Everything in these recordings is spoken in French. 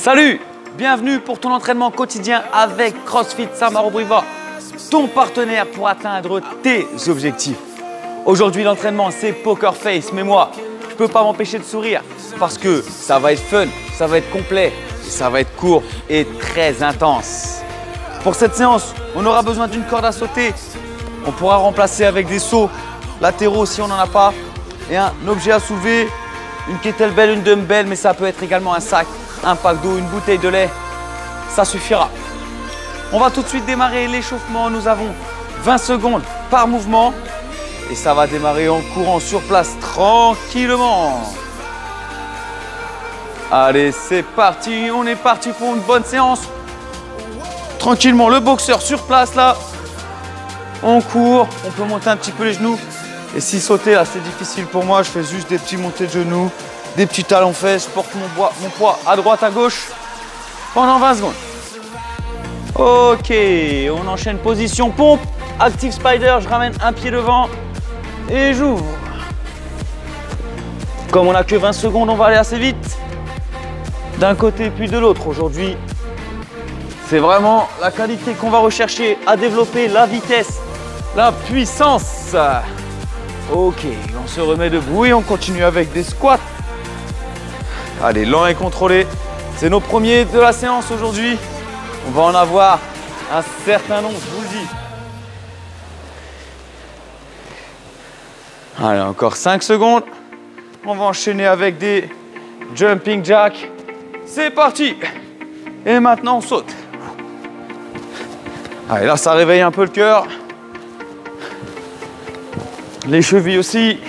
Salut, bienvenue pour ton entraînement quotidien avec CrossFit Saint-Maro-Brivois, ton partenaire pour atteindre tes objectifs. Aujourd'hui, l'entraînement, c'est Poker Face, mais moi, je ne peux pas m'empêcher de sourire parce que ça va être fun, ça va être complet, et ça va être court et très intense. Pour cette séance, on aura besoin d'une corde à sauter. On pourra remplacer avec des sauts latéraux si on n'en a pas et un objet à soulever, une kettlebell, une dumbbell, mais ça peut être également un sac, un pack d'eau, une bouteille de lait, ça suffira. On va tout de suite démarrer l'échauffement. Nous avons 20 secondes par mouvement et ça va démarrer en courant sur place tranquillement. Allez, c'est parti, on est parti pour une bonne séance. Tranquillement, le boxeur sur place là. On court, on peut monter un petit peu les genoux. Et si sauter là c'est difficile pour moi, je fais juste des petits montées de genoux, des petits talons fesses, je porte mon poids à droite, à gauche pendant 20 secondes. Ok, on enchaîne position pompe, active spider, je ramène un pied devant et j'ouvre. Comme on n'a que 20 secondes, on va aller assez vite. D'un côté puis de l'autre. Aujourd'hui, c'est vraiment la qualité qu'on va rechercher à développer, la vitesse, la puissance. Ok, on se remet debout et on continue avec des squats. Allez, lent et contrôlé. C'est nos premiers de la séance aujourd'hui. On va en avoir un certain nombre, je vous le dis. Allez, encore 5 secondes. On va enchaîner avec des jumping jacks. C'est parti. Et maintenant, on saute. Allez, là, ça réveille un peu le cœur. Les chevilles aussi.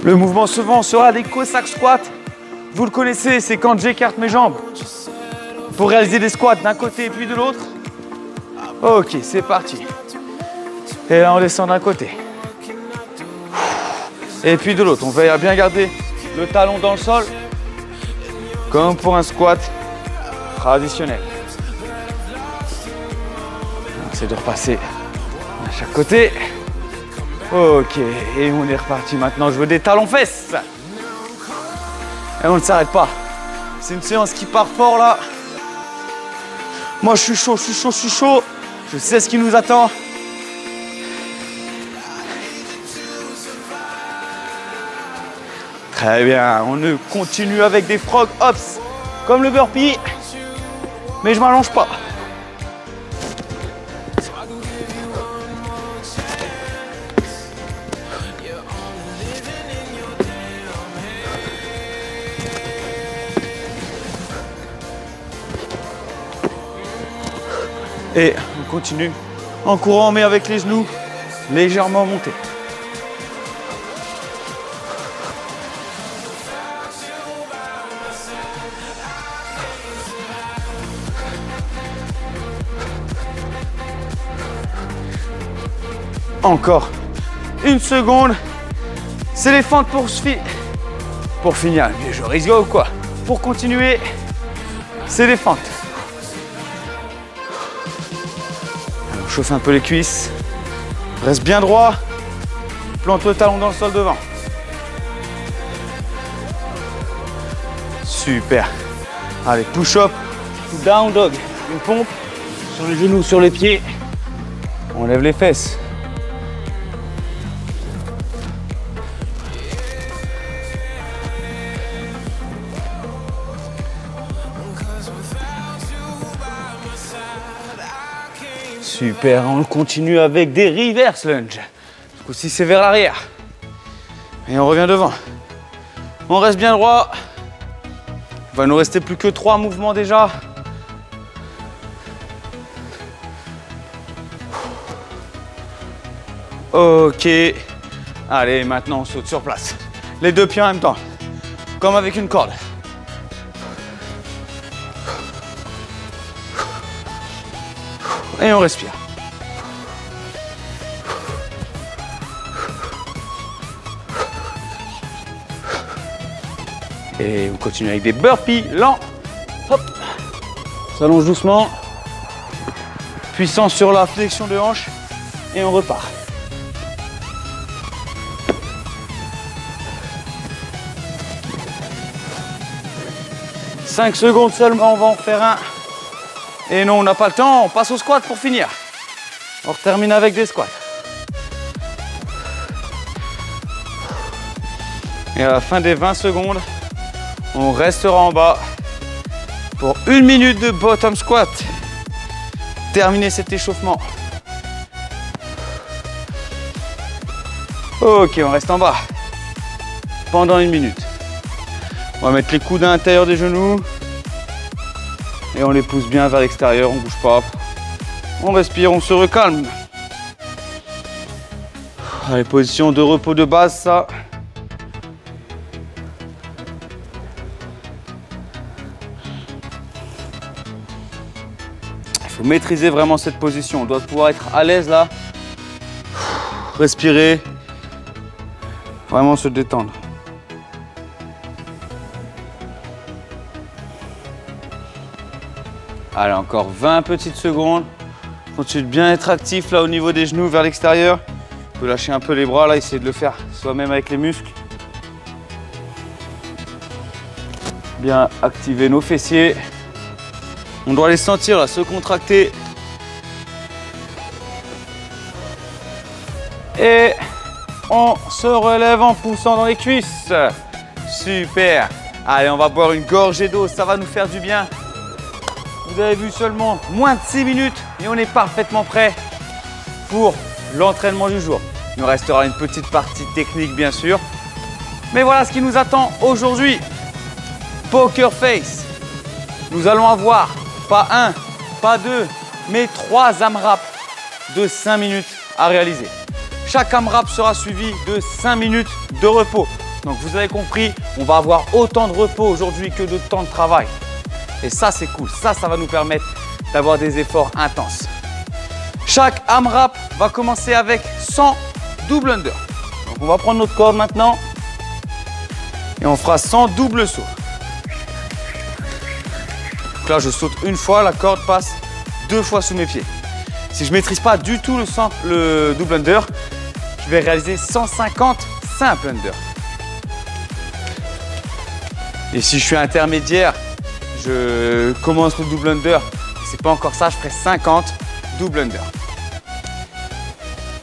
Le mouvement suivant sera des Cossack squats. Vous le connaissez, c'est quand j'écarte mes jambes pour réaliser des squats d'un côté et puis de l'autre. Ok, c'est parti. Et là, on descend d'un côté. Et puis de l'autre. On veille à bien garder le talon dans le sol, comme pour un squat traditionnel. C'est de repasser à chaque côté. Ok, et on est reparti maintenant. Je veux des talons fesses. Et on ne s'arrête pas. C'est une séance qui part fort là. Moi, je suis chaud, je suis chaud, je suis chaud. Je sais ce qui nous attend. Très bien, on continue avec des frog hops comme le burpee. Mais je ne m'allonge pas. Et on continue en courant, mais avec les genoux légèrement montés. Encore une seconde. C'est les fentes pour finir. Je risque ou quoi? Pour continuer, c'est les fentes. On chauffe un peu les cuisses. Reste bien droit. Plante le talon dans le sol devant. Super. Allez, push-up, down dog. Une pompe sur les genoux, sur les pieds. On lève les fesses. Super, on continue avec des reverse lunge. Ce coup-ci, c'est vers l'arrière. Et on revient devant. On reste bien droit. Il va nous rester plus que 3 mouvements déjà. Ok. Allez, maintenant, on saute sur place. Les 2 pieds en même temps. Comme avec une corde. Et on respire. Et on continue avec des burpees lents. Hop. On s'allonge doucement. Puissance sur la flexion de hanche. Et on repart. 5 secondes seulement, on va en faire un. Et non, on n'a pas le temps, on passe au squat pour finir. On termine avec des squats. Et à la fin des 20 secondes, on restera en bas pour 1 minute de bottom squat. Terminer cet échauffement. Ok, on reste en bas pendant 1 minute. On va mettre les coudes à l'intérieur des genoux et on les pousse bien vers l'extérieur, on ne bouge pas. On respire, on se recalme. Allez, position de repos de base, ça. Il faut maîtriser vraiment cette position. On doit pouvoir être à l'aise là. Respirer. Vraiment se détendre. Allez, encore 20 petites secondes. Continue de bien être actif là au niveau des genoux vers l'extérieur. On peut lâcher un peu les bras là, essayer de le faire soi-même avec les muscles. Bien activer nos fessiers. On doit les sentir là, se contracter. Et on se relève en poussant dans les cuisses. Super. Allez, on va boire une gorgée d'eau, ça va nous faire du bien. Vous avez vu seulement moins de 6 minutes et on est parfaitement prêt pour l'entraînement du jour. Il nous restera une petite partie technique bien sûr. Mais voilà ce qui nous attend aujourd'hui. Poker Face. Nous allons avoir pas 1, pas 2, mais 3 AMRAP de 5 minutes à réaliser. Chaque AMRAP sera suivi de 5 minutes de repos. Donc vous avez compris, on va avoir autant de repos aujourd'hui que de temps de travail. Et ça c'est cool, ça va nous permettre d'avoir des efforts intenses. Chaque AMRAP va commencer avec 100 double under. Donc on va prendre notre corde maintenant et on fera 100 double sauts. Donc là je saute une fois, la corde passe 2 fois sous mes pieds. Si je ne maîtrise pas du tout le double under, je vais réaliser 150 simple under. Et si je suis intermédiaire, je commence le double under, c'est pas encore ça, je ferai 50 double under.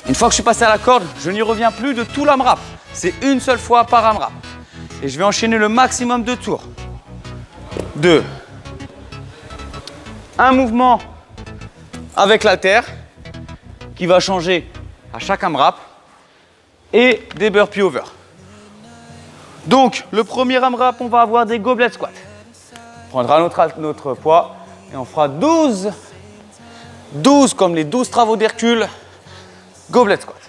Une fois que je suis passé à la corde, je n'y reviens plus de tout l'AMRAP. C'est une seule fois par AMRAP. Et je vais enchaîner le maximum de tours. 2. Un mouvement avec l'haltère qui va changer à chaque AMRAP et des burpees over. Donc, le premier AMRAP, on va avoir des goblet squats. On prendra notre poids et on fera 12 comme les 12 travaux d'Hercule, goblet squat.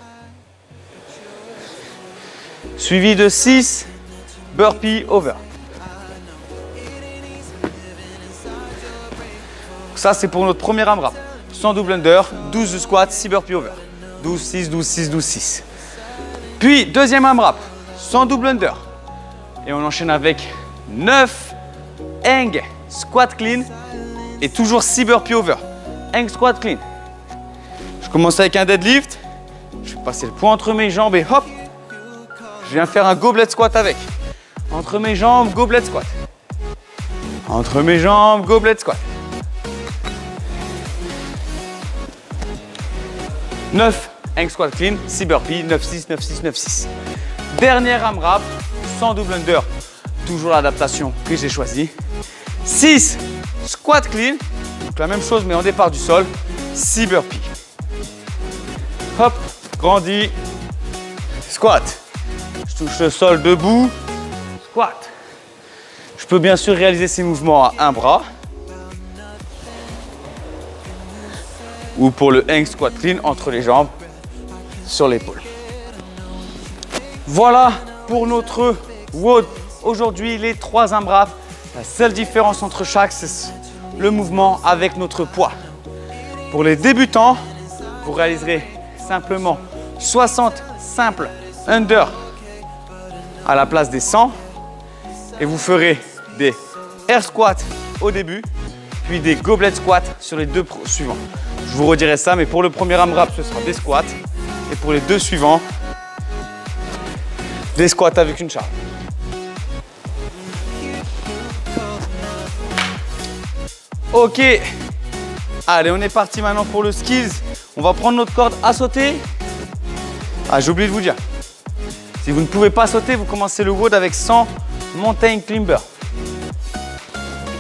Suivi de 6 burpees over. Ça, c'est pour notre premier AMRAP. 100 double under, 12 de squat, 6 burpees over. 12, 6, 12, 6, 12, 6. Puis, deuxième AMRAP, 100 double under. Et on enchaîne avec 9 hang squat clean et toujours 6 burpees over. Hang squat clean. Je commence avec un deadlift. Je vais passer le poids entre mes jambes et hop, je viens faire un goblet squat avec. Entre mes jambes, goblet squat. Entre mes jambes, goblet squat. 9 hang squat clean, 6 burpees, 9, 6, 9, 6, 9, 6. Dernier AMRAP, 100 double under. Toujours l'adaptation que j'ai choisie. 6 squat clean, donc la même chose mais en départ du sol. 6 burpees. Hop, grandis, squat. Je touche le sol debout, squat. Je peux bien sûr réaliser ces mouvements à un bras. Ou pour le hang squat clean entre les jambes sur l'épaule. Voilà pour notre WOD. Aujourd'hui, les 3 AMRAP. La seule différence entre chaque, c'est le mouvement avec notre poids. Pour les débutants, vous réaliserez simplement 60 simples under à la place des 100. Et vous ferez des air squats au début, puis des goblet squats sur les 2 suivants. Je vous redirai ça, mais pour le premier AMRAP, ce sera des squats. Et pour les 2 suivants, des squats avec une charge. Ok. Allez, on est parti maintenant pour le skills. On va prendre notre corde à sauter. Ah, j'ai oublié de vous dire. Si vous ne pouvez pas sauter, vous commencez le WOD avec 100 mountain climber.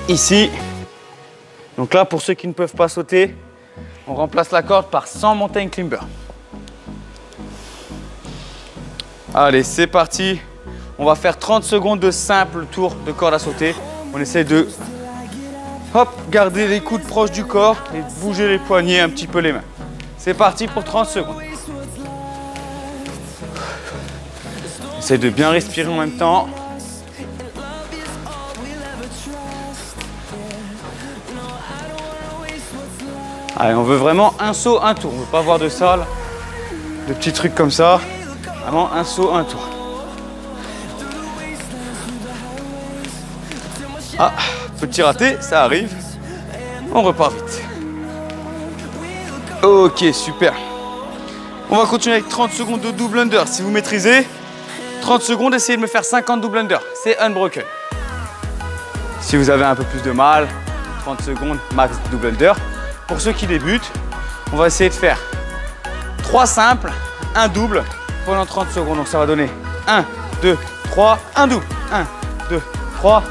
Ici. Donc là, pour ceux qui ne peuvent pas sauter, on remplace la corde par 100 mountain climber. Allez, c'est parti. On va faire 30 secondes de simple tour de corde à sauter. On essaie de garder les coudes proches du corps et de bouger les poignets, un petit peu les mains. C'est parti pour 30 secondes. Essaye de bien respirer en même temps. Allez, on veut vraiment un saut, un tour. On ne veut pas avoir de ça, là, de petits trucs comme ça. Vraiment un saut, un tour. Ah, petit raté, ça arrive. On repart vite. Ok, super. On va continuer avec 30 secondes de double under. Si vous maîtrisez, 30 secondes, essayez de me faire 50 double under. C'est unbroken. Si vous avez un peu plus de mal, 30 secondes, max double under. Pour ceux qui débutent, on va essayer de faire 3 simples, un double pendant 30 secondes. Donc ça va donner 1, 2, 3, un double. 1, 2, 3.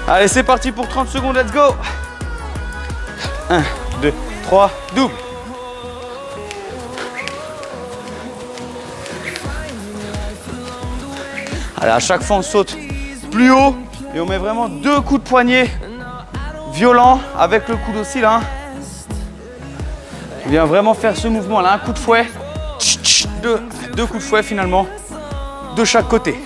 Allez, c'est parti pour 30 secondes, let's go. 1, 2, 3, double. Allez, à chaque fois, on saute plus haut et on met vraiment 2 coups de poignet violents avec le coude aussi là. On vient vraiment faire ce mouvement là, un coup de fouet, deux coups de fouet finalement, de chaque côté.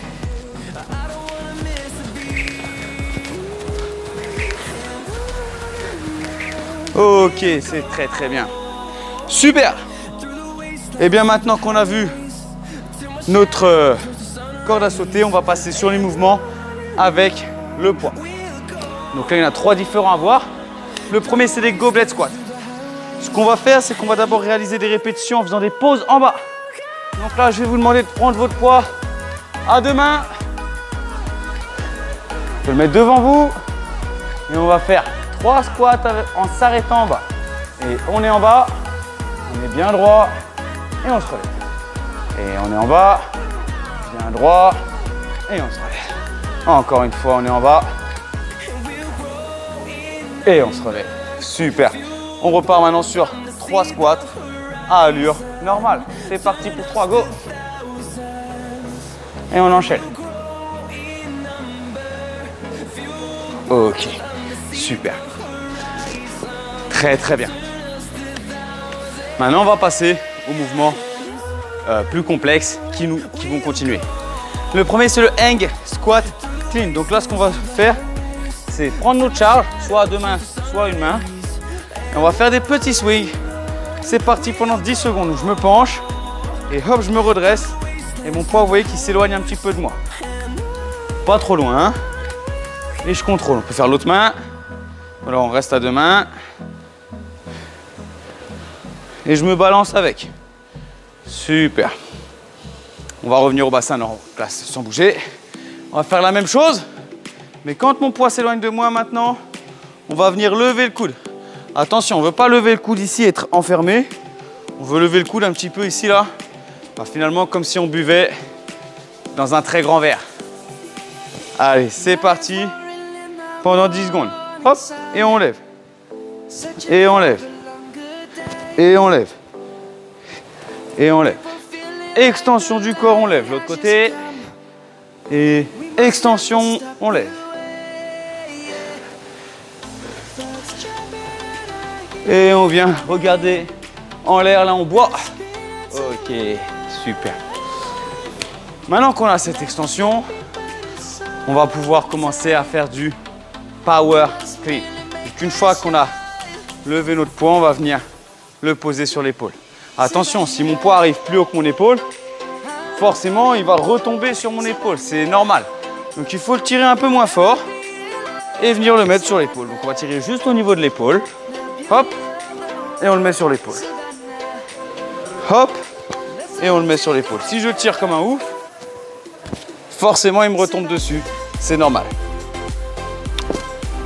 Ok, c'est très très bien. Super. Et bien maintenant qu'on a vu notre corde à sauter, on va passer sur les mouvements avec le poids. Donc là, il y en a 3 différents à voir. Le premier, c'est des goblet squats. Ce qu'on va faire, c'est qu'on va d'abord réaliser des répétitions en faisant des pauses en bas. Donc là, je vais vous demander de prendre votre poids à 2 mains. Je vais le mettre devant vous. Et on va faire 3 squats en s'arrêtant en bas. Et on est en bas, on est bien droit et on se relève. Et on est en bas, bien droit et on se relève. Encore une fois, on est en bas et on se relève. Super. On repart maintenant sur 3 squats à allure normale. C'est parti pour 3, go. Et on enchaîne. Ok, super. Très très bien. Maintenant, on va passer aux mouvements plus complexes qui vont continuer. Le premier, c'est le hang squat clean. Donc là, ce qu'on va faire, c'est prendre notre charge, soit à 2 mains, soit une main. Et on va faire des petits swings. C'est parti pendant 10 secondes où je me penche et hop, je me redresse. Et mon poids, vous voyez, qui s'éloigne un petit peu de moi. Pas trop loin. Hein. Et je contrôle. On peut faire l'autre main. Voilà, on reste à 2 mains. Et je me balance avec. Super. On va revenir au bassin en place sans bouger. On va faire la même chose. Mais quand mon poids s'éloigne de moi maintenant, on va venir lever le coude. Attention, on ne veut pas lever le coude ici et être enfermé. On veut lever le coude un petit peu ici, là. Bah, finalement, comme si on buvait dans un très grand verre. Allez, c'est parti. Pendant 10 secondes. Hop, et on lève. Et on lève. Et on lève. Et on lève. Extension du corps, on lève. L'autre côté. Et extension, on lève. Et on vient regarder en l'air, là on boit. Ok, super. Maintenant qu'on a cette extension, on va pouvoir commencer à faire du power clean. Donc une fois qu'on a levé notre poids, on va venir le poser sur l'épaule. Attention, si mon poids arrive plus haut que mon épaule, forcément il va retomber sur mon épaule, c'est normal. Donc il faut le tirer un peu moins fort et venir le mettre sur l'épaule. Donc on va tirer juste au niveau de l'épaule. Hop, et on le met sur l'épaule. Hop, et on le met sur l'épaule. Si je tire comme un ouf, forcément il me retombe dessus. C'est normal.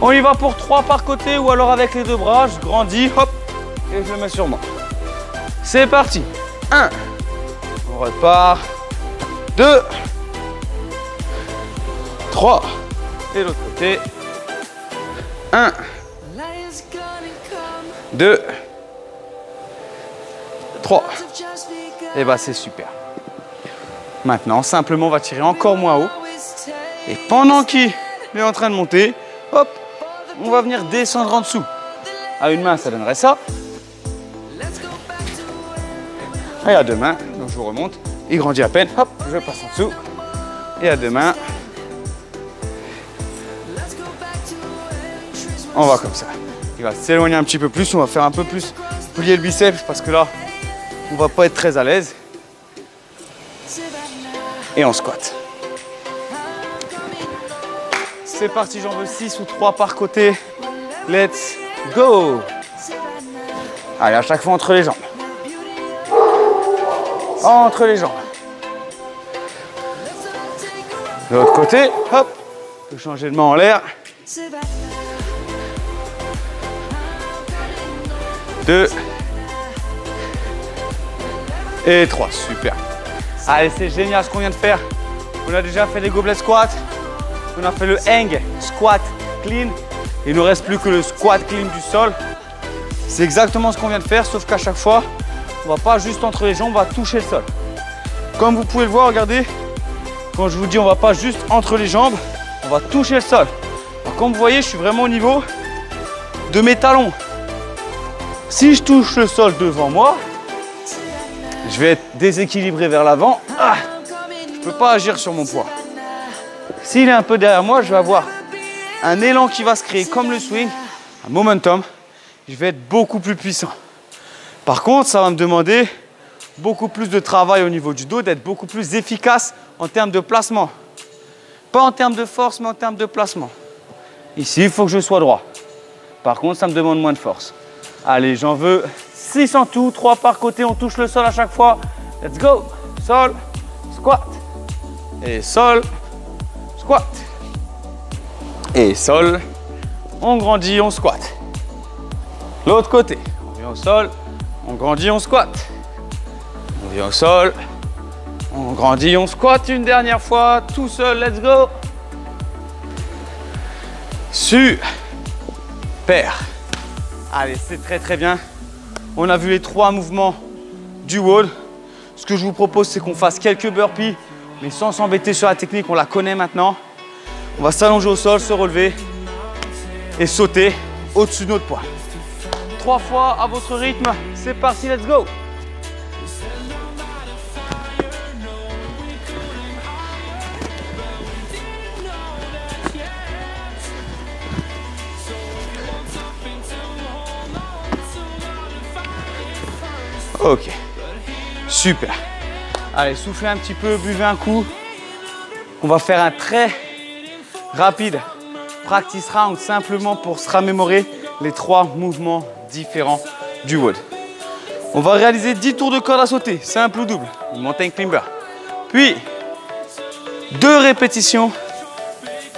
On y va pour 3 par côté ou alors avec les 2 bras. Je grandis, hop, et je le mets sur moi. C'est parti. 1. On repart. 2. 3. Et l'autre côté. 1. 2. 3. Et bah c'est super. Maintenant, simplement, on va tirer encore moins haut. Et pendant qu'il est en train de monter, hop, on va venir descendre en dessous. À une main, ça donnerait ça. Et à 2 mains, donc je vous remonte. Il grandit à peine, hop, je passe en dessous. Et à 2 mains, on va comme ça. Il va s'éloigner un petit peu plus, on va faire un peu plus plier le biceps parce que là, on va pas être très à l'aise. Et on squatte. C'est parti, j'en veux 6 ou 3 par côté. Let's go. Allez, à chaque fois entre les jambes. Entre les jambes. De l'autre côté, hop. Je peux changer de main en l'air. 2. Et 3, super. Allez, c'est génial ce qu'on vient de faire. On a déjà fait les gobelets squats. On a fait le hang squat clean. Il ne nous reste plus que le squat clean du sol. C'est exactement ce qu'on vient de faire, sauf qu'à chaque fois, on ne va pas juste entre les jambes, on va toucher le sol. Comme vous pouvez le voir, regardez, quand je vous dis on ne va pas juste entre les jambes, on va toucher le sol. Alors, comme vous voyez, je suis vraiment au niveau de mes talons. Si je touche le sol devant moi, je vais être déséquilibré vers l'avant. Ah, je ne peux pas agir sur mon poids. S'il est un peu derrière moi, je vais avoir un élan qui va se créer comme le swing, un momentum. Je vais être beaucoup plus puissant. Par contre, ça va me demander beaucoup plus de travail au niveau du dos, d'être beaucoup plus efficace en termes de placement. Pas en termes de force, mais en termes de placement. Ici, il faut que je sois droit. Par contre, ça me demande moins de force. Allez, j'en veux 6 en tout, 3 par côté, on touche le sol à chaque fois. Let's go. Sol, squat. Et sol, squat. Et sol, on grandit, on squat. L'autre côté, on vient au sol, on grandit, on squat. On vient au sol, on grandit, on squat une dernière fois, tout seul, let's go. Super. Allez, c'est très très bien. On a vu les 3 mouvements du wall. Ce que je vous propose, c'est qu'on fasse quelques burpees, mais sans s'embêter sur la technique, on la connaît maintenant. On va s'allonger au sol, se relever et sauter au-dessus de notre poids. 3 fois à votre rythme. C'est parti, let's go. Ok, super. Allez, soufflez un petit peu, buvez un coup. On va faire un très rapide practice round simplement pour se remémorer les 3 mouvements différents du wall. On va réaliser 10 tours de corde à sauter, simple ou double, mountain climber. Puis 2 répétitions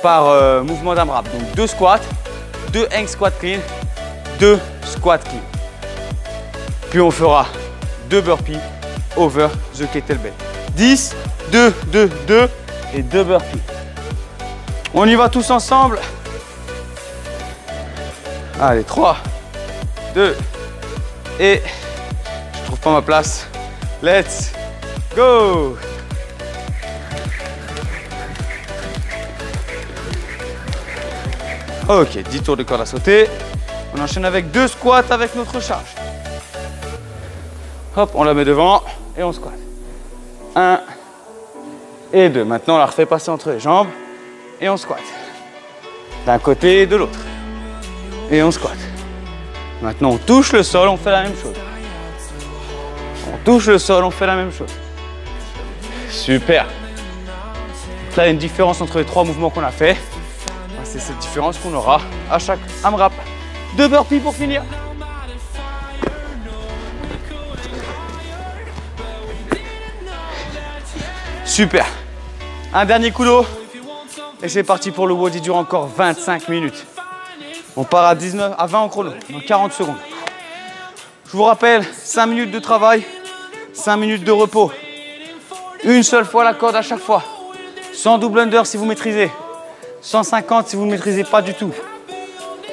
par mouvement d'AMRAP. Donc 2 squats, 2 hang squat clean, 2 squat clean. Puis on fera 2 burpees over the kettlebell. 10, 2, 2, 2 et 2 burpees. On y va tous ensemble. Allez, 3, 2 et je trouve pas ma place. Let's go. Ok, 10 tours de corde à sauter. On enchaîne avec 2 squats avec notre charge. Hop, on la met devant et on squatte. 1 et 2. Maintenant, on la refait passer entre les jambes et on squatte. D'un côté et de l'autre. Et on squatte. Maintenant, on touche le sol, on fait la même chose. On touche le sol, on fait la même chose. Super. Donc là, il y a une différence entre les 3 mouvements qu'on a fait. C'est cette différence qu'on aura à chaque AMRAP. 2 burpees pour finir. Super. Un dernier coup d'eau. Et c'est parti pour le WOD. Il dure encore 25 minutes. On part à 20 en chrono, dans 40 secondes. Je vous rappelle, 5 minutes de travail, 5 minutes de repos. Une seule fois la corde à chaque fois. 100 double under si vous maîtrisez. 150 si vous ne maîtrisez pas du tout.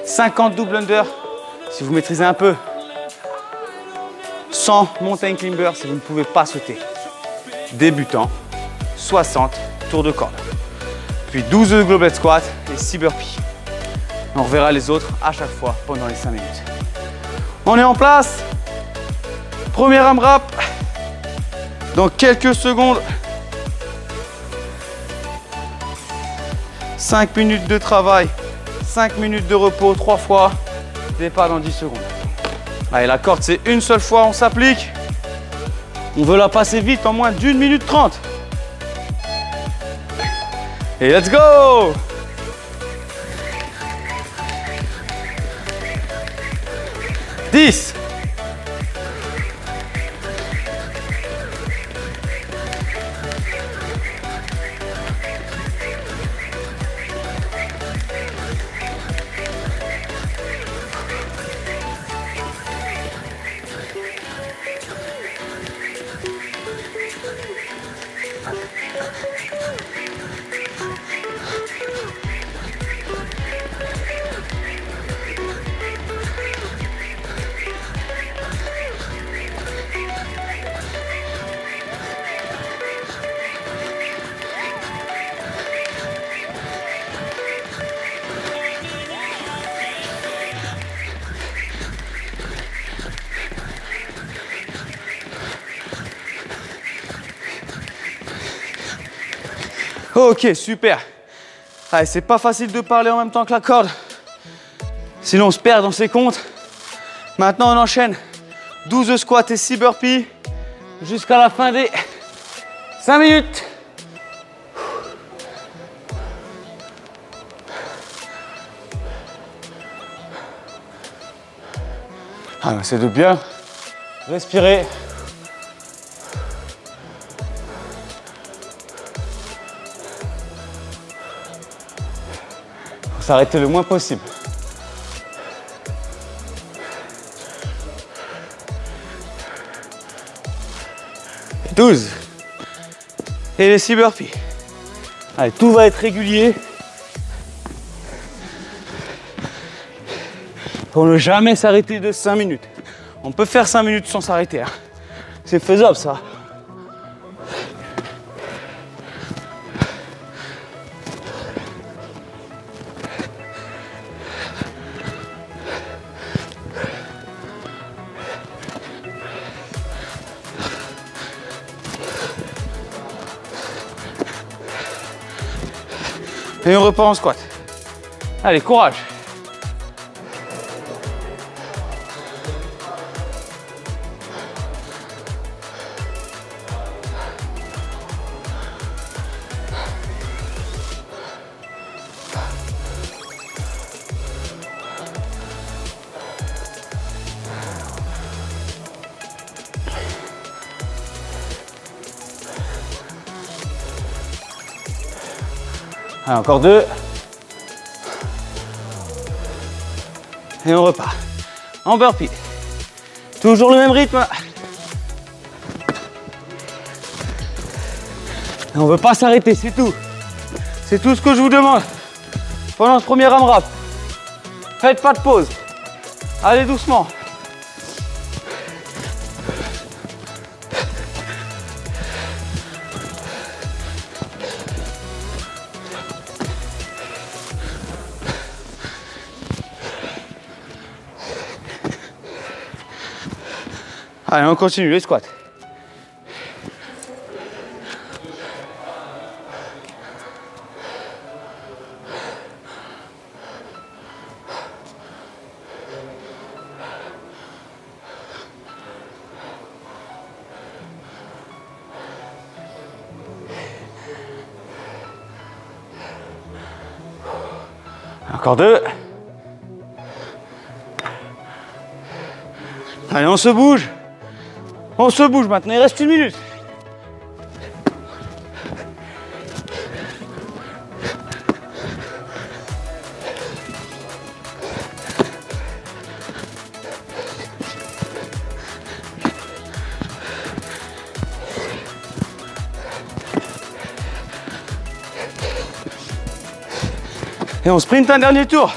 50 double under si vous maîtrisez un peu. 100 mountain climber si vous ne pouvez pas sauter. Débutant, 60 tours de corde. Puis 12 goblet squat et 6 burpees. On reverra les autres à chaque fois pendant les 5 minutes. On est en place. Premier AMRAP. Dans quelques secondes. 5 minutes de travail, 5 minutes de repos 3 fois. Départ dans 10 secondes. Allez, la corde, c'est une seule fois, on s'applique. On veut la passer vite en moins d'1 minute 30. Et let's go! Dix. Ok, super. Allez, c'est pas facile de parler en même temps que la corde. Sinon, on se perd dans ses comptes. Maintenant, on enchaîne 12 squats et 6 burpees jusqu'à la fin des 5 minutes. Alors, c'est de bien respirer. S'arrêter le moins possible. Et 12. Et les 6 burpees. Allez, tout va être régulier. Pour ne jamais s'arrêter de 5 minutes. On peut faire 5 minutes sans s'arrêter. Hein. C'est faisable ça. Et on repart en squat. Allez, courage. Allez, encore 2. Et on repart. En burpee. Toujours le même rythme. Et on ne veut pas s'arrêter, c'est tout. C'est tout ce que je vous demande. Pendant ce premier AMRAP. Faites pas de pause. Allez doucement. Allez, on continue les squats. Encore 2. Allez, on se bouge. On se bouge maintenant, il reste 1 minute. Et on sprint un dernier tour.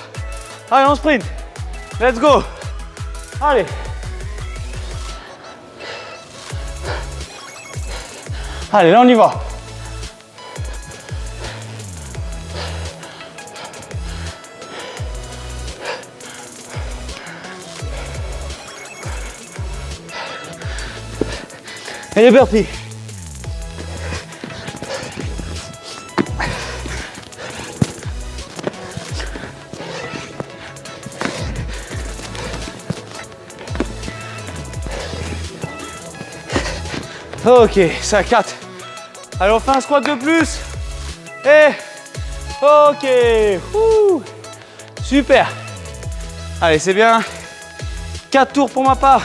Allez, on sprint. Let's go. Allez. Allez, là on y va. Et les burpees. Ok, ça 4. Allez, on fait un squat de plus. Et ok. Ouh. Super. Allez, c'est bien. 4 tours pour ma part.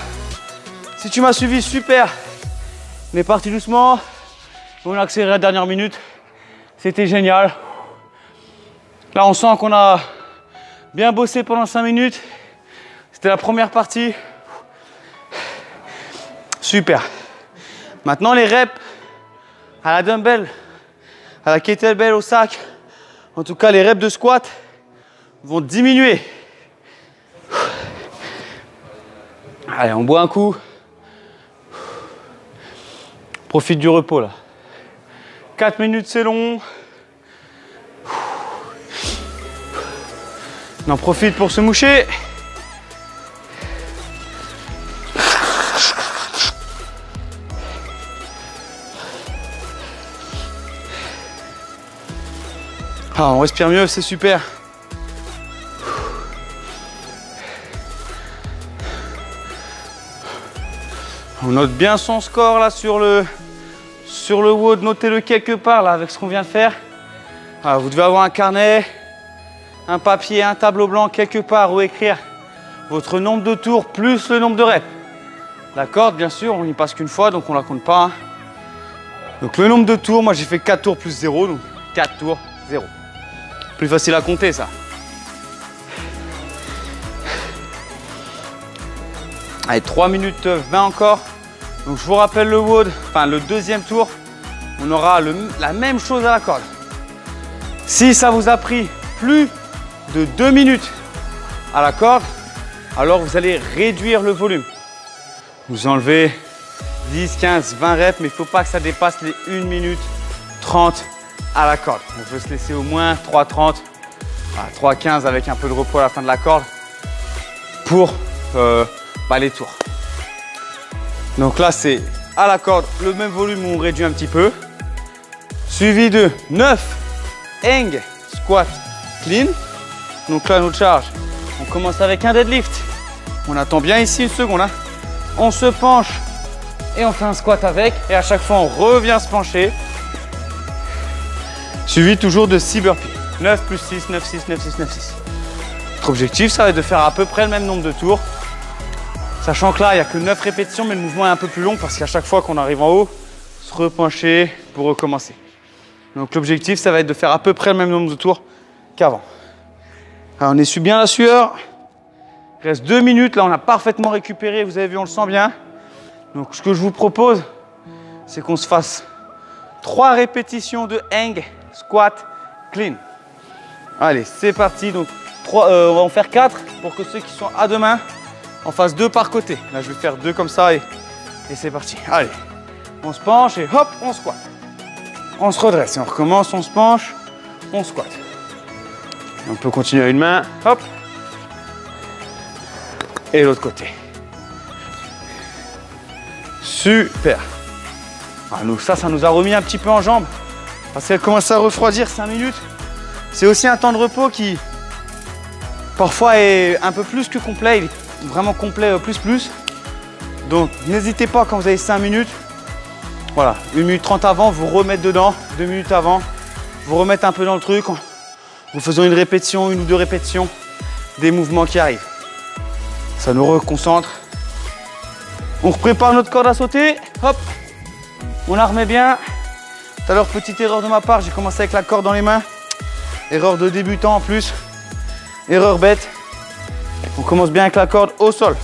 Si tu m'as suivi, super. On est parti doucement. On a accéléré la dernière minute. C'était génial. Là, on sent qu'on a bien bossé pendant 5 minutes. C'était la première partie. Super. Maintenant, les reps à la dumbbell, à la kettlebell, au sac, en tout cas les reps de squat vont diminuer. Allez, on boit un coup. Profite du repos là. 4 minutes, c'est long. On en profite pour se moucher. Ah, on respire mieux, c'est super. On note bien son score là sur le WOD, notez-le quelque part là avec ce qu'on vient de faire. Ah, vous devez avoir un carnet, un papier, un tableau blanc quelque part où écrire votre nombre de tours plus le nombre de reps. La corde, bien sûr, on n'y passe qu'une fois donc on la compte pas. Hein. Donc le nombre de tours, moi j'ai fait 4 tours plus 0, donc 4 tours, 0. Plus facile à compter ça. Allez, 3 minutes 20 encore. Donc je vous rappelle le WOD, enfin le deuxième tour, on aura la même chose à la corde. Si ça vous a pris plus de 2 minutes à la corde, alors vous allez réduire le volume. Vous enlevez 10, 15, 20 reps, mais il ne faut pas que ça dépasse les 1 minute 30 à la corde. On veut se laisser au moins 3,30, 3,15 avec un peu de repos à la fin de la corde pour les tours. Donc là, c'est à la corde le même volume où on réduit un petit peu. Suivi de 9 hang squat clean. Donc là, notre charge, on commence avec un deadlift. On attend bien ici une seconde. Hein. On se penche et on fait un squat avec. Et à chaque fois, on revient se pencher. Suivi toujours de 6 burpees. 9 plus 6, 9, 6, 9, 6, 9, 6. Notre objectif, ça va être de faire à peu près le même nombre de tours. Sachant que là, il n'y a que 9 répétitions, mais le mouvement est un peu plus long parce qu'à chaque fois qu'on arrive en haut, se repencher pour recommencer. Donc l'objectif, ça va être de faire à peu près le même nombre de tours qu'avant. Alors on essuie bien la sueur. Il reste 2 minutes. Là, on a parfaitement récupéré. Vous avez vu, on le sent bien. Donc ce que je vous propose, c'est qu'on se fasse 3 répétitions de hang, squat, clean. Allez, c'est parti. Donc on va en faire 4 pour que ceux qui sont à deux mains en fassent 2 par côté. Là, je vais faire 2 comme ça et c'est parti. Allez, on se penche et hop, on squat. On se redresse et on recommence, on se penche, on squat. On peut continuer à une main, hop. Et l'autre côté. Super. Ça nous a remis un petit peu en jambes parce qu'elle commence à refroidir 5 minutes. C'est aussi un temps de repos qui parfois est un peu plus que complet. Il est vraiment complet plus. Donc n'hésitez pas quand vous avez 5 minutes. Voilà, 1 minute 30 avant, vous remettez dedans. 2 minutes avant, vous remettez un peu dans le truc. Vous faisons une répétition, 1 ou 2 répétitions des mouvements qui arrivent. Ça nous reconcentre. On prépare notre corde à sauter. Hop, on la remet bien. Tout à l'heure, petite erreur de ma part, j'ai commencé avec la corde dans les mains. Erreur de débutant en plus. Erreur bête. On commence bien avec la corde au sol.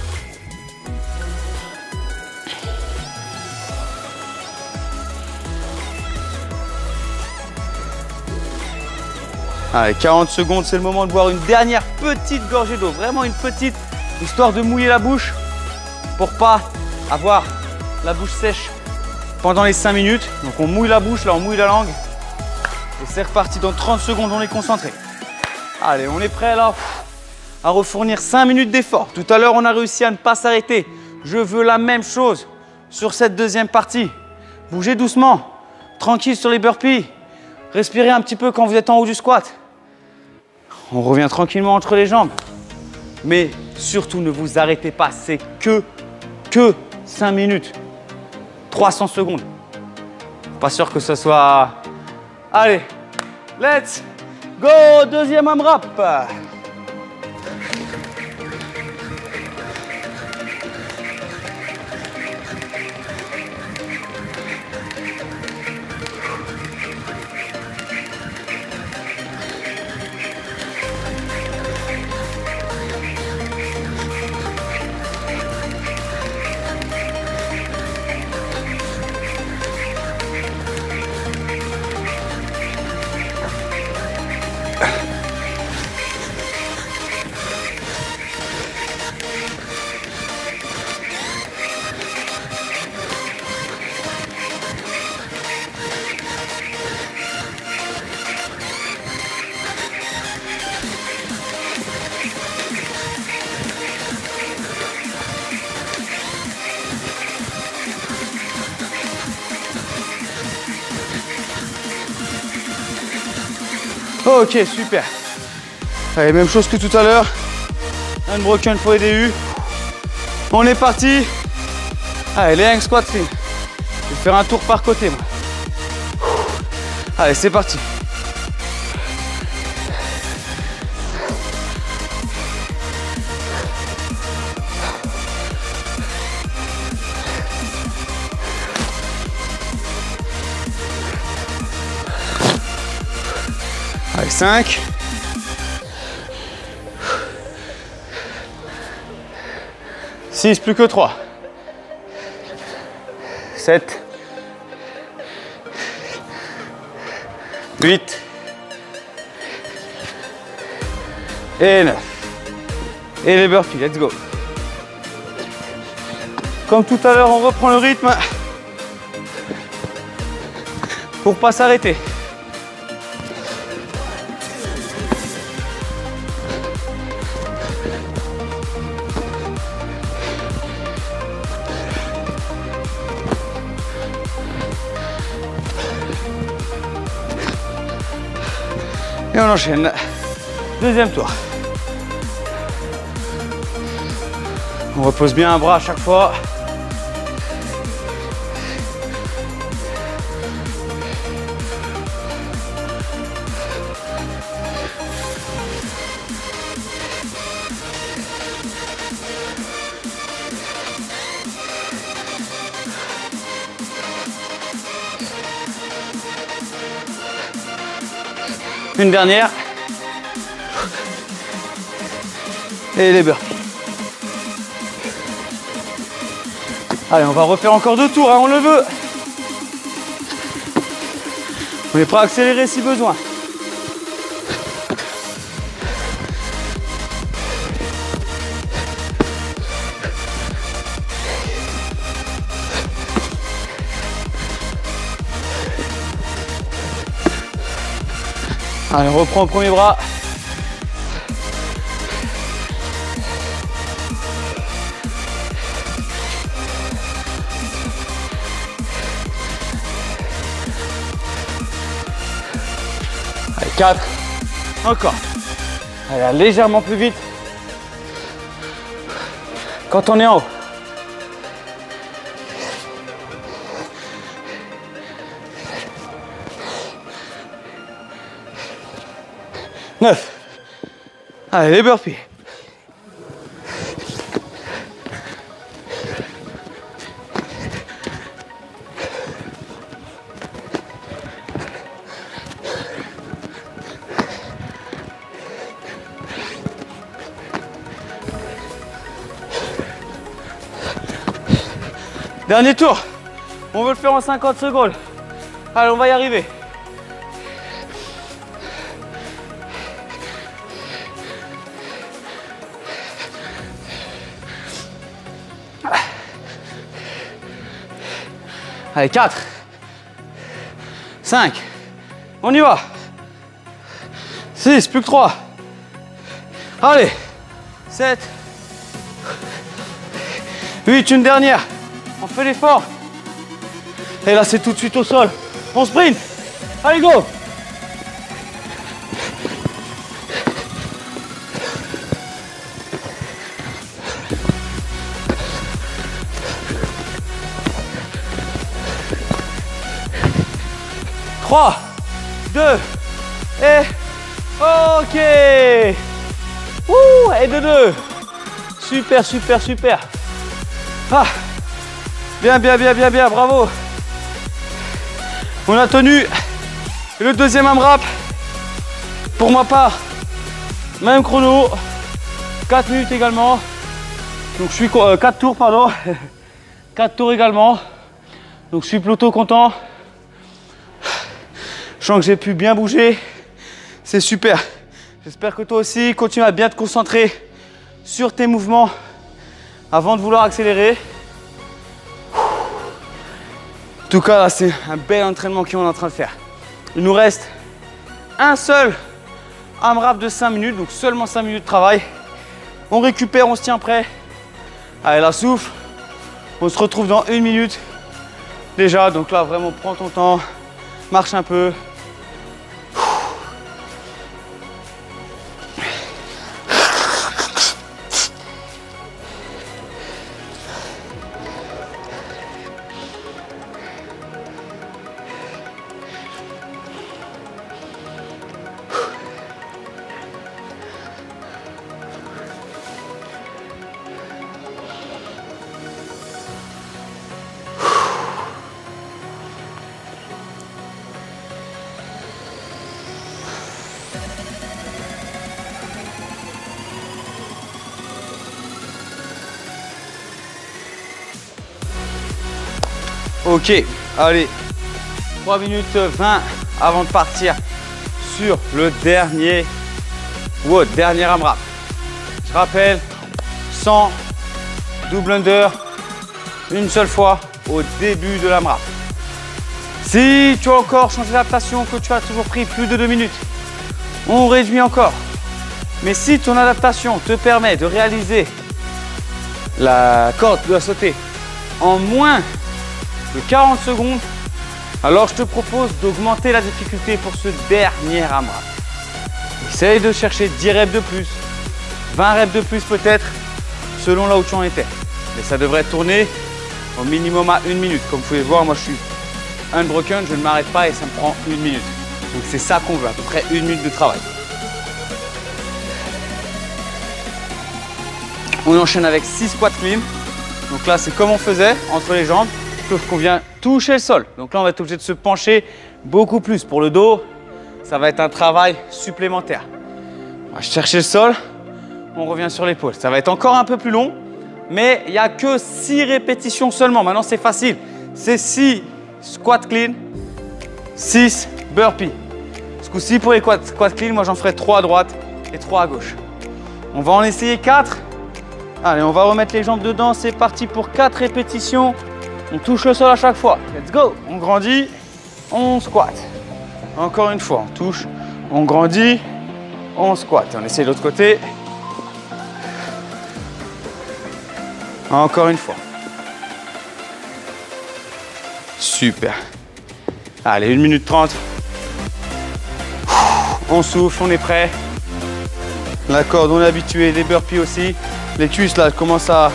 Allez, 40 secondes, c'est le moment de boire une dernière petite gorgée d'eau. Vraiment une petite, histoire de mouiller la bouche pour pas avoir la bouche sèche pendant les 5 minutes. Donc on mouille la bouche, là on mouille la langue. Et c'est reparti, dans 30 secondes, on est concentré. Allez, on est prêt là à refournir 5 minutes d'effort. Tout à l'heure, on a réussi à ne pas s'arrêter. Je veux la même chose sur cette deuxième partie. Bougez doucement, tranquille sur les burpees. Respirez un petit peu quand vous êtes en haut du squat. On revient tranquillement entre les jambes. Mais surtout, ne vous arrêtez pas. C'est que 5 minutes. 300 secondes. Pas sûr que ce soit... Allez, let's go. Deuxième AMRAP. Ok, super. Allez, même chose que tout à l'heure. Unbroken for EDU. On est parti. Allez, les hang squat clean. Je vais faire un tour par côté, moi. Allez, c'est parti. Allez, 5. 6, plus que 3. 7. 8. Et 9. Et les burpees, let's go. Comme tout à l'heure, on reprend le rythme pour pas s'arrêter. Et on enchaîne. Deuxième tour. On repose bien un bras à chaque fois. Une dernière. Et les burpees. Allez, on va refaire encore 2 tours, hein, on le veut. On est prêt à accélérer si besoin. Allez, on reprend au premier bras. Allez, 4. Encore. Allez, légèrement plus vite quand on est en haut. Neuf. Allez, les burpees. Dernier tour. On veut le faire en 50 secondes. Allez, on va y arriver. Allez, 4, 5, on y va. 6, plus que 3. Allez, 7, 8, une dernière. On fait l'effort. Et là, c'est tout de suite au sol. On sprint. Allez, go. Trois, 2, et ok. Ouh, et de 2. Super, super, super. Ah, bien, bien, bien, bien, bien, bravo. On a tenu le deuxième AMRAP. Pour ma part, même chrono, 4 minutes également. Donc je suis 4 tours, pardon. 4 tours également. Donc je suis plutôt content. Je sens que j'ai pu bien bouger. C'est super. J'espère que toi aussi, continue à bien te concentrer sur tes mouvements avant de vouloir accélérer. En tout cas, c'est un bel entraînement qu'on est en train de faire. Il nous reste un seul AMRAP de 5 minutes, donc seulement 5 minutes de travail. On récupère, on se tient prêt. Allez, la souffle. On se retrouve dans 1 minute déjà. Donc là, vraiment, prends ton temps, marche un peu. Ok, allez, 3 minutes 20 avant de partir sur le dernier WOD, dernier AMRAP. Je rappelle, 100 double under, une seule fois au début de l'AMRAP. Si tu as encore changé d'adaptation, que tu as toujours pris plus de 2 minutes, on réduit encore. Mais si ton adaptation te permet de réaliser la corde de la sautée en moins de 40 secondes, alors je te propose d'augmenter la difficulté pour ce dernier AMRAP. Essaye de chercher 10 reps de plus, 20 reps de plus peut-être, selon là où tu en étais. Mais ça devrait tourner au minimum à 1 minute. Comme vous pouvez voir, moi je suis unbroken, je ne m'arrête pas et ça me prend 1 minute. Donc c'est ça qu'on veut, à peu près 1 minute de travail. On enchaîne avec 6 squats clean. Donc là, c'est comme on faisait entre les jambes, sauf qu'on vient toucher le sol. Donc là, on va être obligé de se pencher beaucoup plus. Pour le dos, ça va être un travail supplémentaire. On va chercher le sol, on revient sur l'épaule. Ça va être encore un peu plus long, mais il n'y a que 6 répétitions seulement. Maintenant, c'est facile. C'est 6 squats clean, 6 burpees. Ce coup-ci, pour les squats clean, moi, j'en ferai 3 à droite et 3 à gauche. On va en essayer 4. Allez, on va remettre les jambes dedans. C'est parti pour 4 répétitions. On touche le sol à chaque fois. Let's go. On grandit, on squat. Encore une fois, on touche, on grandit, on squat. On essaie de l'autre côté. Encore une fois. Super. Allez, 1 minute 30. On souffle, on est prêt. La corde, on est habitué. Les burpees aussi. Les cuisses là commencent à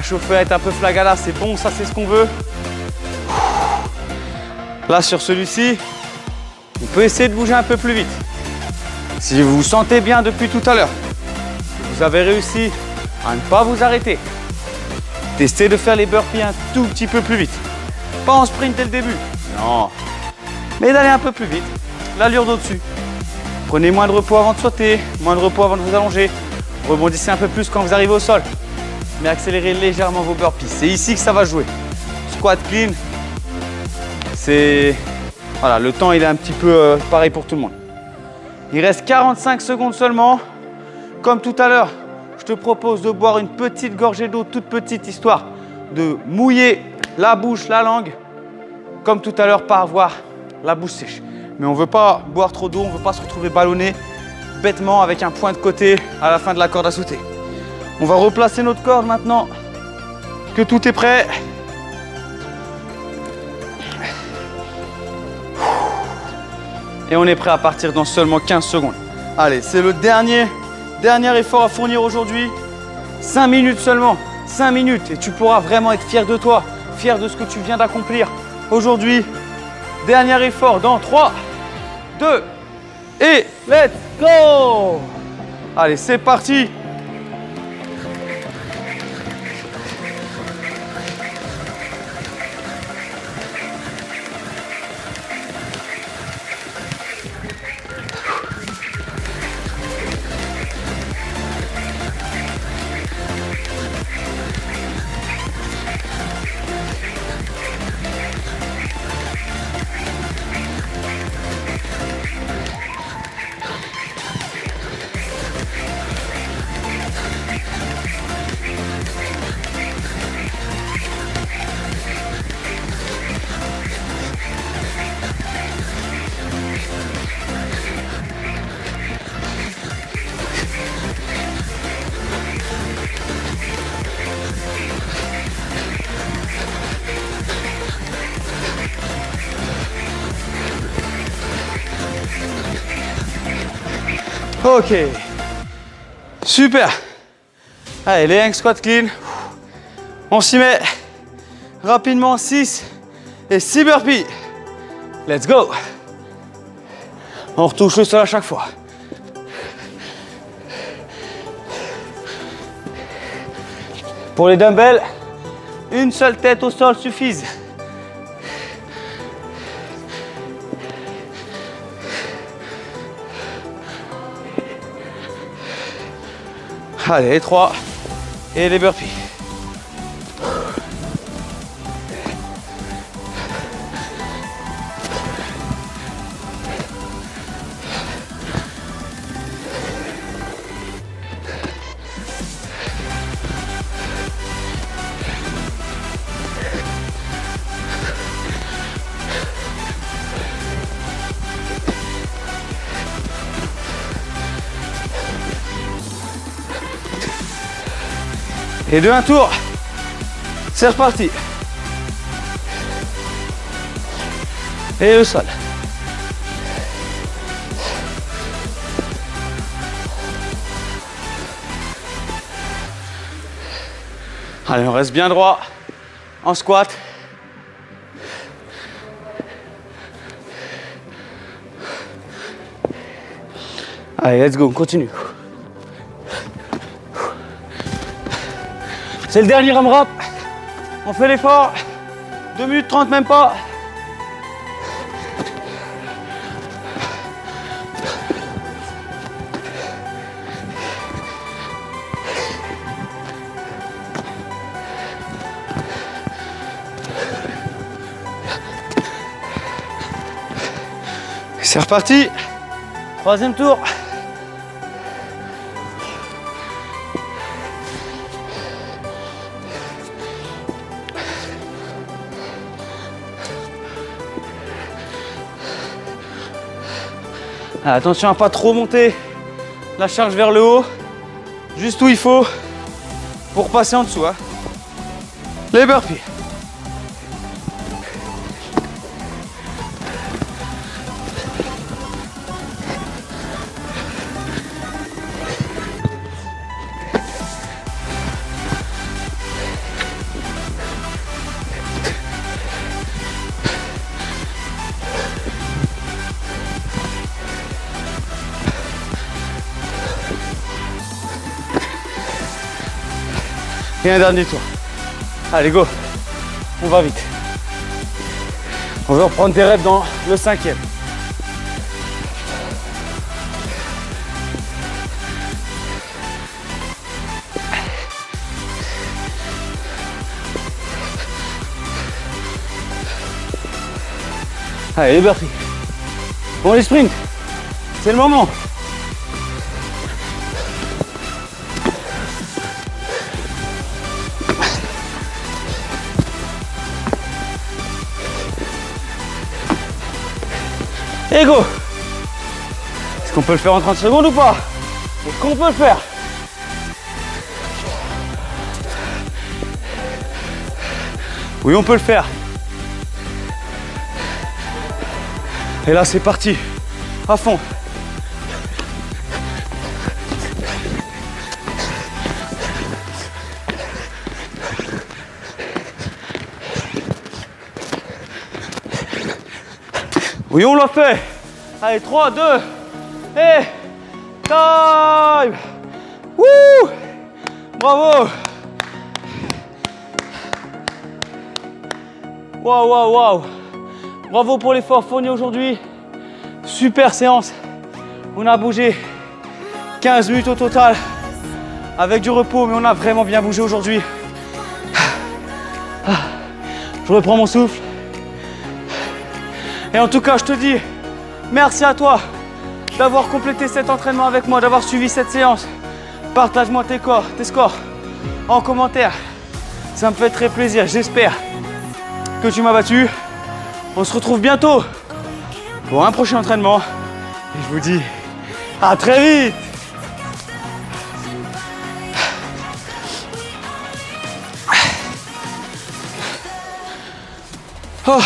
chauffer, à être un peu flagala, c'est bon, ça c'est ce qu'on veut. Là sur celui-ci, on peut essayer de bouger un peu plus vite. Si vous vous sentez bien depuis tout à l'heure, vous avez réussi à ne pas vous arrêter, testez de faire les burpees un tout petit peu plus vite. Pas en sprint dès le début, non, mais d'aller un peu plus vite, l'allure d'au-dessus. Prenez moins de repos avant de sauter, moins de repos avant de vous allonger. Rebondissez un peu plus quand vous arrivez au sol, mais accélérez légèrement vos burpees. C'est ici que ça va jouer. Squat clean, c'est... Voilà, le temps il est un petit peu pareil pour tout le monde. Il reste 45 secondes seulement. Comme tout à l'heure, je te propose de boire une petite gorgée d'eau, toute petite, histoire de mouiller la bouche, la langue. comme tout à l'heure, pas avoir la bouche sèche. Mais on ne veut pas boire trop d'eau, on ne veut pas se retrouver ballonné bêtement avec un point de côté à la fin de la corde à sauter. On va replacer notre corde maintenant que tout est prêt. Et on est prêt à partir dans seulement 15 secondes. Allez, c'est le dernier effort à fournir aujourd'hui. 5 minutes seulement, 5 minutes. Et tu pourras vraiment être fier de toi, fier de ce que tu viens d'accomplir aujourd'hui. Dernier effort dans 3, 2 et let's go! Allez, c'est parti! Ok, super. Allez, les hang squat clean. On s'y met rapidement. 6 et 6 burpees. Let's go. On retouche le sol à chaque fois. Pour les dumbbells, une seule tête au sol suffise. Allez, les 3 et les burpees. Et de un tour, c'est reparti. Et le sol. Allez, on reste bien droit en squat. Allez, let's go, on continue. C'est le dernier AMRAP. On fait l'effort. 2 minutes 30, même pas. C'est reparti. 3e tour. Attention à ne pas trop monter la charge vers le haut, juste où il faut pour passer en dessous. Hein. Les burpees. Et un dernier tour. Allez, go. On va vite. On veut reprendre tes reps dans le 5e. Allez, les burpees. Bon, les sprints. C'est le moment. Et go. Est-ce qu'on peut le faire en 30 secondes ou pas? Est-ce qu'on peut le faire? Oui, on peut le faire. Et là, c'est parti. À fond. Oui, on l'a fait. Allez, 3, 2, et time. Wouh! Bravo. Waouh, waouh, waouh. Bravo pour l'effort fourni aujourd'hui. Super séance. On a bougé 15 minutes au total avec du repos, mais on a vraiment bien bougé aujourd'hui. Je reprends mon souffle. Et en tout cas, je te dis merci à toi d'avoir complété cet entraînement avec moi, d'avoir suivi cette séance. Partage-moi tes scores en commentaire. Ça me fait très plaisir. J'espère que tu m'as battu. On se retrouve bientôt pour un prochain entraînement. Et je vous dis à très vite. Oh.